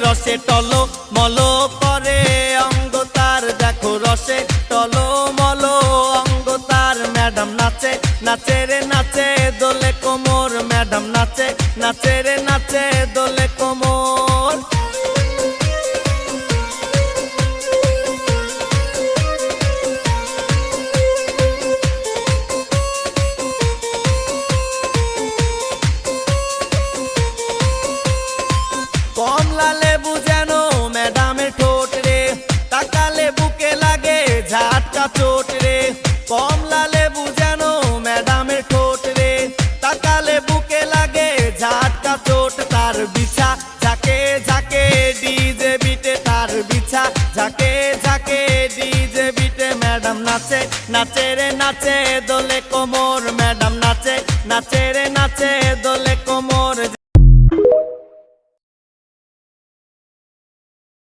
রসে টলো মলো করে অঙ্গ তার, দেখো রসে টলো মলো অঙ্গ তার। ম্যাডাম নাচে নাচে রে নাচে দোলে কোমর, ম্যাডাম নাচে নাচে রে নাচে দোলে কোমর। কমলা লেবু যেন ম্যাডামের ঠোঁট রে, তাকালে বুকে লাগে ঝাটকা চোট রে। কমলা লেবু যেন ম্যাডামের ঠোঁট রে, তাকালে বুকে লাগে ঝাটকা চোট। তার বিছা ঝাঁকে ঝাঁকে ডিজে বিটে, তার বিছা ঝাঁকে ঝাঁকে ডিজে বিটে। ম্যাডাম নাচে নাচে রে নাচে দোলে কোমর, ম্যাডাম নাচে নাচে রে